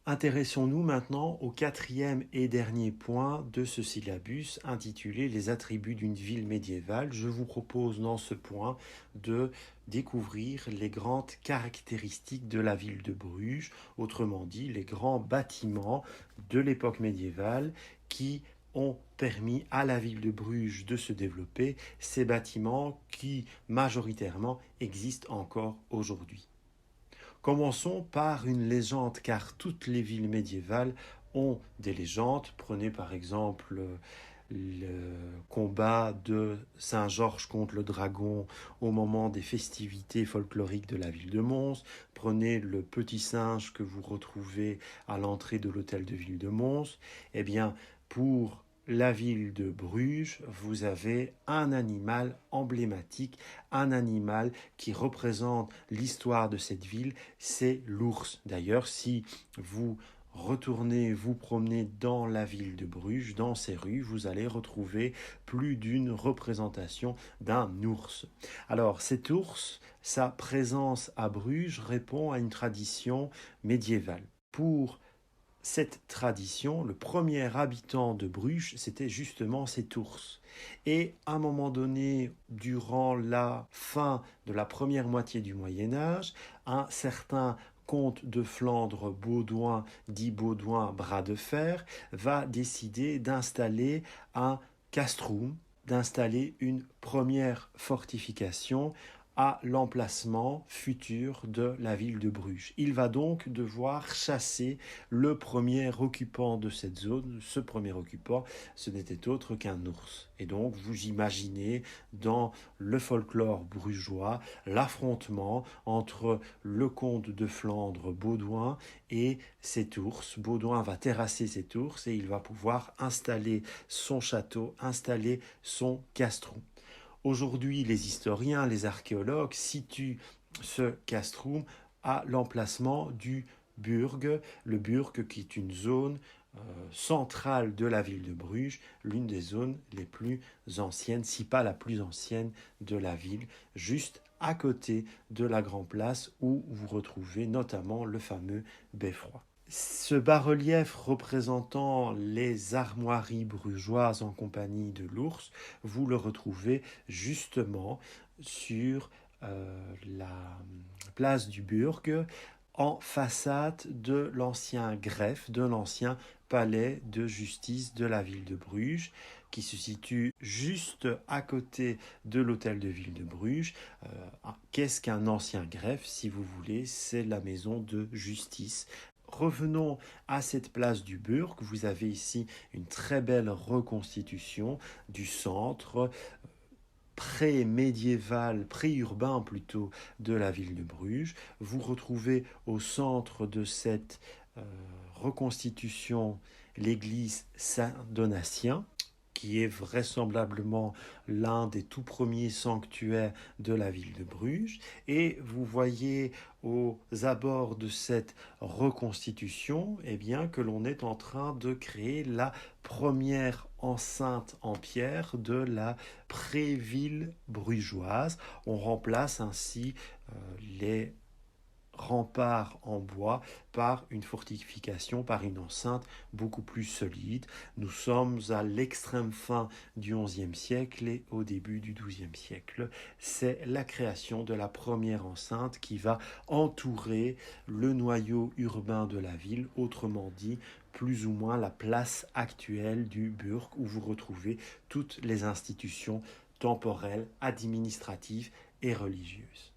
Intéressons-nous maintenant au quatrième et dernier point de ce syllabus intitulé Les attributs d'une ville médiévale. Je vous propose dans ce point de découvrir les grandes caractéristiques de la ville de Bruges, autrement dit les grands bâtiments de l'époque médiévale qui ont permis à la ville de Bruges de se développer, ces bâtiments qui majoritairement existent encore aujourd'hui. Commençons par une légende, car toutes les villes médiévales ont des légendes. Prenez par exemple le combat de Saint-Georges contre le dragon au moment des festivités folkloriques de la ville de Mons. Prenez le petit singe que vous retrouvez à l'entrée de l'hôtel de ville de Mons. Eh bien, pour la ville de Bruges, vous avez un animal emblématique, un animal qui représente l'histoire de cette ville, c'est l'ours. D'ailleurs, si vous retournez vous promener dans la ville de Bruges, dans ses rues, vous allez retrouver plus d'une représentation d'un ours. Alors cet ours, sa présence à Bruges répond à une tradition médiévale. Pour cette tradition, le premier habitant de Bruges, c'était justement cet ours. Et à un moment donné, durant la fin de la première moitié du Moyen-Âge, un certain comte de Flandre Baudouin, dit Baudouin bras de fer, va décider d'installer un castrum, d'installer une première fortification à l'emplacement futur de la ville de Bruges. Il va donc devoir chasser le premier occupant de cette zone. Ce premier occupant, ce n'était autre qu'un ours. Et donc, vous imaginez dans le folklore brugeois l'affrontement entre le comte de Flandre, Baudouin, et cet ours. Baudouin va terrasser cet ours et il va pouvoir installer son château, installer son castrum. Aujourd'hui, les historiens, les archéologues situent ce castrum à l'emplacement du Burg, le Burg qui est une zone centrale de la ville de Bruges, l'une des zones les plus anciennes, si pas la plus ancienne de la ville, juste à côté de la Grande Place où vous retrouvez notamment le fameux beffroi. Ce bas-relief représentant les armoiries brugeoises en compagnie de l'ours, vous le retrouvez justement sur la place du Burg, en façade de l'ancien greffe, de l'ancien palais de justice de la ville de Bruges, qui se situe juste à côté de l'hôtel de ville de Bruges. Qu'est-ce qu'un ancien greffe, si vous voulez? C'est la maison de justice. Revenons à cette place du Burg. Vous avez ici une très belle reconstitution du centre pré-médiéval, pré-urbain plutôt, de la ville de Bruges. Vous retrouvez au centre de cette reconstitution l'église Saint-Donatien, qui est vraisemblablement l'un des tout premiers sanctuaires de la ville de Bruges. Et vous voyez aux abords de cette reconstitution, eh bien, que l'on est en train de créer la première enceinte en pierre de la pré-ville brugeoise. On remplace ainsi les rempart en bois par une fortification, par une enceinte beaucoup plus solide. Nous sommes à l'extrême fin du XIe siècle et au début du XIIe siècle. C'est la création de la première enceinte qui va entourer le noyau urbain de la ville, autrement dit, plus ou moins la place actuelle du Burg où vous retrouvez toutes les institutions temporelles, administratives et religieuses.